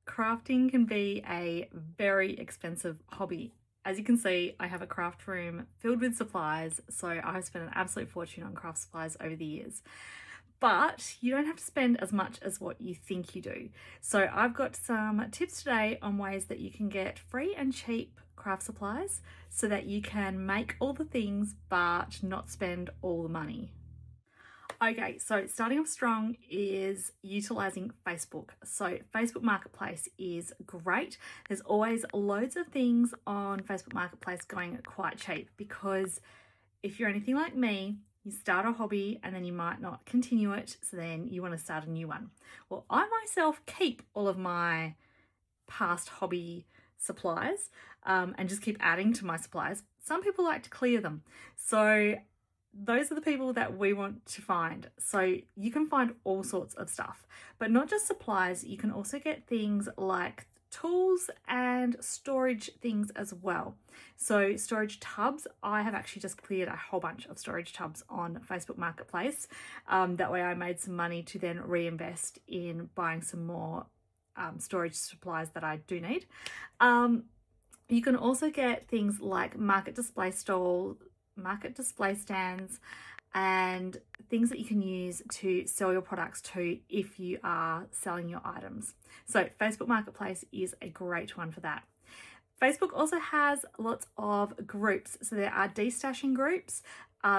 Crafting can be a very expensive hobby. As you can see, I have a craft room filled with supplies, so I have spent an absolute fortune on craft supplies over the years. But you don't have to spend as much as what you think you do. So I've got some tips today on ways that you can get free and cheap craft supplies so that you can make all the things but not spend all the money. Okay, so starting off strong is utilizing Facebook. So Facebook Marketplace is great. There's always loads of things on Facebook Marketplace going quite cheap because if you're anything like me, you start a hobby and then you might not continue it, so then you want to start a new one. Well, I myself keep all of my past hobby supplies and just keep adding to my supplies. Some people like to clear them. So those are the people that we want to find. So you can find all sorts of stuff, but not just supplies. You can also get things like tools and storage things as well. So storage tubs, I have actually just cleared a whole bunch of storage tubs on Facebook Marketplace. That way I made some money to then reinvest in buying some more storage supplies that I do need. You can also get things like market display stands, and things that you can use to sell your products to if you are selling your items. So Facebook Marketplace is a great one for that. Facebook also has lots of groups. So there are destashing groups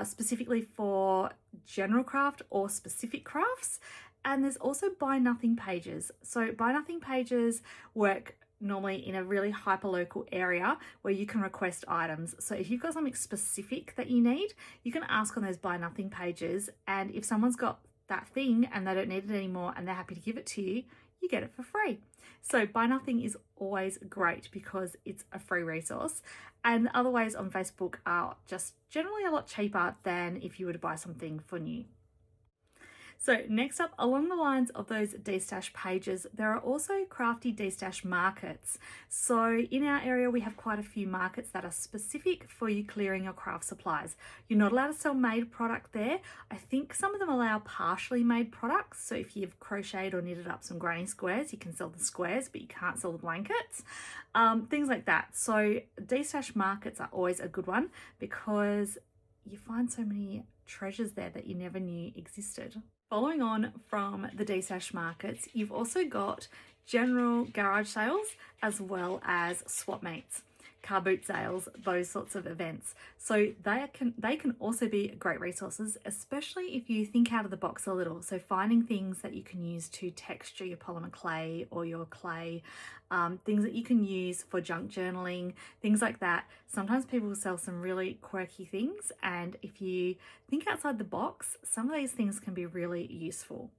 specifically for general craft or specific crafts. And there's also buy nothing pages. So buy nothing pages work normally in a really hyper-local area where you can request items. So if you've got something specific that you need, you can ask on those buy nothing pages, and if someone's got that thing and they don't need it anymore and they're happy to give it to you, you get it for free. So buy nothing is always great because it's a free resource, and the other ways on Facebook are just generally a lot cheaper than if you were to buy something for new. So next up, along the lines of those destash pages, there are also crafty destash markets. So in our area, we have quite a few markets that are specific for you clearing your craft supplies. You're not allowed to sell made product there. I think some of them allow partially made products. So if you've crocheted or knitted up some granny squares, you can sell the squares, but you can't sell the blankets. Things like that. So destash markets are always a good one because you find so many treasures there that you never knew existed. Following on from the destash markets, you've also got general garage sales as well as swap meets, car boot sales, those sorts of events. So they can also be great resources, especially if you think out of the box a little. So finding things that you can use to texture your polymer clay or your clay, things that you can use for junk journaling, things like that. Sometimes people sell some really quirky things, and if you think outside the box, some of these things can be really useful.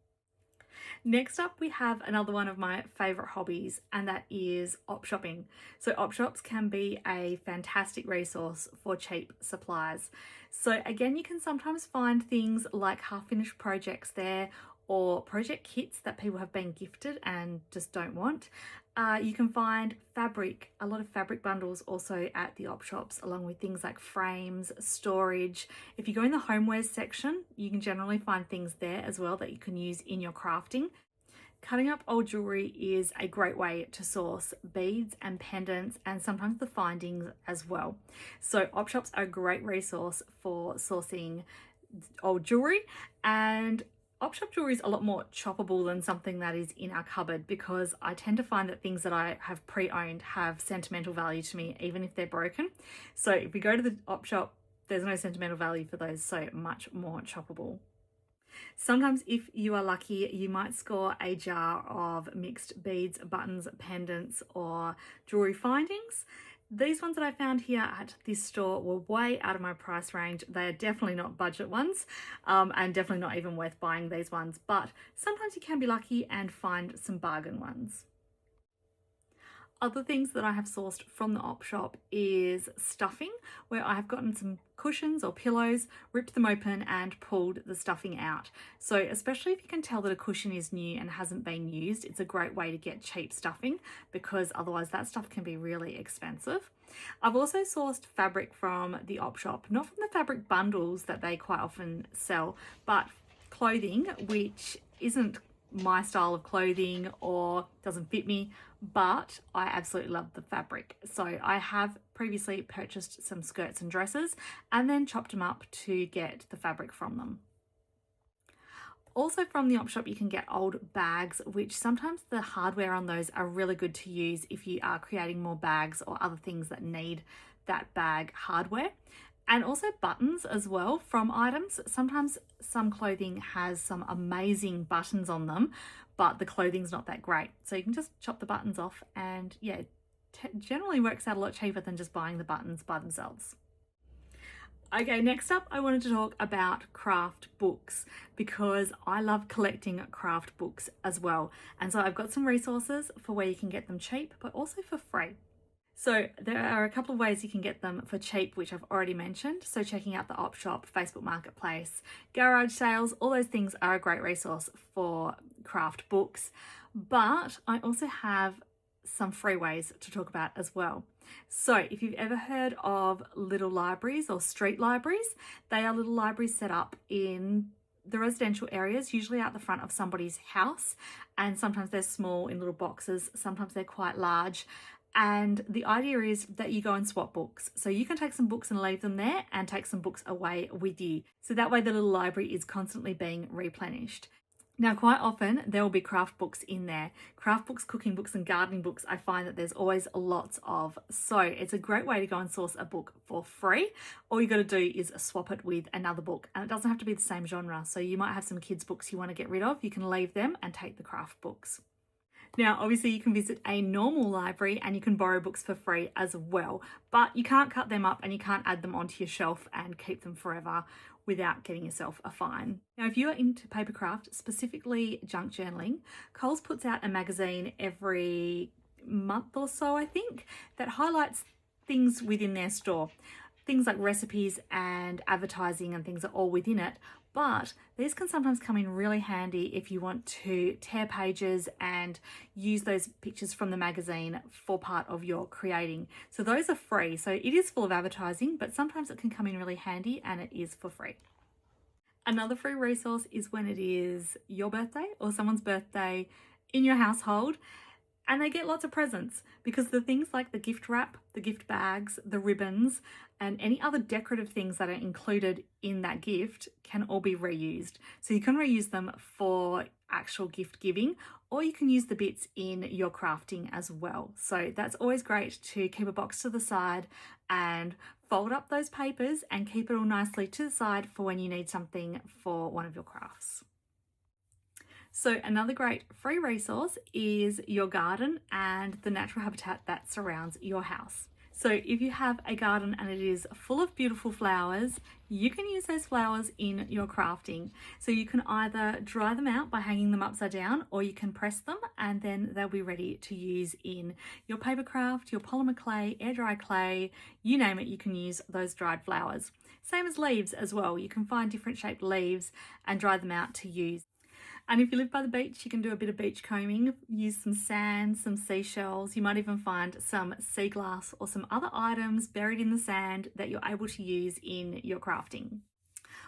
Next up, we have another one of my favorite hobbies, and that is op shopping. So op shops can be a fantastic resource for cheap supplies. So again, you can sometimes find things like half-finished projects there, or project kits that people have been gifted and just don't want. You can find fabric, a lot of fabric bundles also at the op shops, along with things like frames, storage. If you go in the homewares section, you can generally find things there as well that you can use in your crafting. Cutting up old jewelry is a great way to source beads and pendants, and sometimes the findings as well. So op shops are a great resource for sourcing old jewelry, and op shop jewelry is a lot more choppable than something that is in our cupboard, because I tend to find that things that I have pre-owned have sentimental value to me, even if they're broken. So if we go to the op shop, there's no sentimental value for those, so much more choppable. Sometimes if you are lucky, you might score a jar of mixed beads, buttons, pendants, or jewelry findings. These ones that I found here at this store were way out of my price range. They are definitely not budget ones, and definitely not even worth buying these ones, but sometimes you can be lucky and find some bargain ones. Other things that I have sourced from the op shop is stuffing, where I have gotten some cushions or pillows, ripped them open and pulled the stuffing out. So especially if you can tell that a cushion is new and hasn't been used, it's a great way to get cheap stuffing, because otherwise that stuff can be really expensive. I've also sourced fabric from the op shop, not from the fabric bundles that they quite often sell, but clothing which isn't my style of clothing or doesn't fit me, but I absolutely love the fabric. So I have previously purchased some skirts and dresses and then chopped them up to get the fabric from them. Also from the op shop, you can get old bags, which sometimes the hardware on those are really good to use if you are creating more bags or other things that need that bag hardware. And also buttons as well from items. Sometimes some clothing has some amazing buttons on them, but the clothing's not that great. So you can just chop the buttons off and yeah, generally works out a lot cheaper than just buying the buttons by themselves. Okay, next up, I wanted to talk about craft books because I love collecting craft books as well. And so I've got some resources for where you can get them cheap, but also for free. So there are a couple of ways you can get them for cheap, which I've already mentioned. So checking out the op shop, Facebook Marketplace, garage sales, all those things are a great resource for craft books. But I also have some free ways to talk about as well. So if you've ever heard of little libraries or street libraries, they are little libraries set up in the residential areas, usually out the front of somebody's house. And sometimes they're small in little boxes, sometimes they're quite large. And the idea is that you go and swap books. So you can take some books and leave them there and take some books away with you. So that way the little library is constantly being replenished. Now, quite often there will be craft books in there. Craft books, cooking books and gardening books, I find that there's always lots of. So it's a great way to go and source a book for free. All you got to do is swap it with another book, and it doesn't have to be the same genre. So you might have some kids' books you want to get rid of. You can leave them and take the craft books. Now, obviously you can visit a normal library and you can borrow books for free as well, but you can't cut them up and you can't add them onto your shelf and keep them forever without getting yourself a fine. Now, if you are into papercraft, specifically junk journaling, Coles puts out a magazine every month or so, I think, that highlights things within their store. Things like recipes and advertising and things are all within it, but these can sometimes come in really handy if you want to tear pages and use those pictures from the magazine for part of your creating. So those are free. So it is full of advertising, but sometimes it can come in really handy and it is for free. Another free resource is when it is your birthday or someone's birthday in your household and they get lots of presents, because the things like the gift wrap, the gift bags, the ribbons, and any other decorative things that are included in that gift can all be reused. So you can reuse them for actual gift giving, or you can use the bits in your crafting as well. So that's always great to keep a box to the side and fold up those papers and keep it all nicely to the side for when you need something for one of your crafts. So another great free resource is your garden and the natural habitat that surrounds your house. So if you have a garden and it is full of beautiful flowers, you can use those flowers in your crafting. So you can either dry them out by hanging them upside down, or you can press them and then they'll be ready to use in your paper craft, your polymer clay, air dry clay, you name it, you can use those dried flowers. Same as leaves as well. You can find different shaped leaves and dry them out to use. And if you live by the beach, you can do a bit of beach combing, use some sand, some seashells. You might even find some sea glass or some other items buried in the sand that you're able to use in your crafting.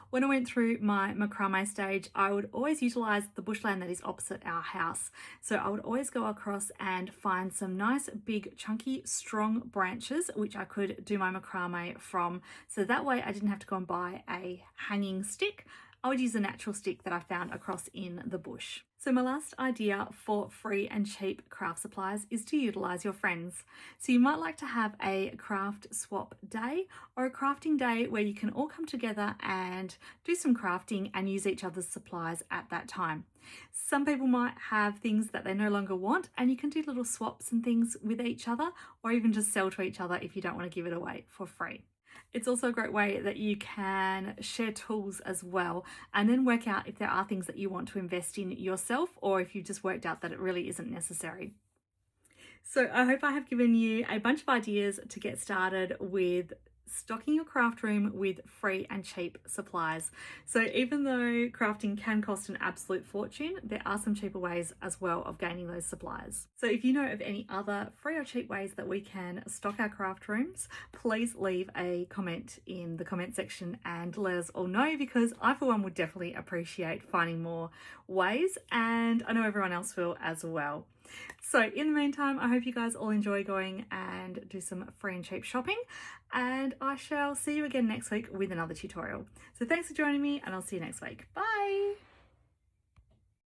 When I went through my macrame stage, I would always utilize the bushland that is opposite our house. So I would always go across and find some nice, big, chunky, strong branches, which I could do my macrame from. So that way I didn't have to go and buy a hanging stick. I would use a natural stick that I found across in the bush. So my last idea for free and cheap craft supplies is to utilize your friends. So you might like to have a craft swap day or a crafting day where you can all come together and do some crafting and use each other's supplies at that time. Some people might have things that they no longer want, and you can do little swaps and things with each other, or even just sell to each other if you don't want to give it away for free. It's also a great way that you can share tools as well, and then work out if there are things that you want to invest in yourself, or if you've just worked out that it really isn't necessary. So I hope I have given you a bunch of ideas to get started with stocking your craft room with free and cheap supplies. So even though crafting can cost an absolute fortune, there are some cheaper ways as well of gaining those supplies. So if you know of any other free or cheap ways that we can stock our craft rooms, please leave a comment in the comment section and let us all know, because I for one would definitely appreciate finding more ways, and I know everyone else will as well. So in the meantime, I hope you guys all enjoy going and do some free and cheap shopping, and I shall see you again next week with another tutorial. So thanks for joining me, and I'll see you next week. Bye!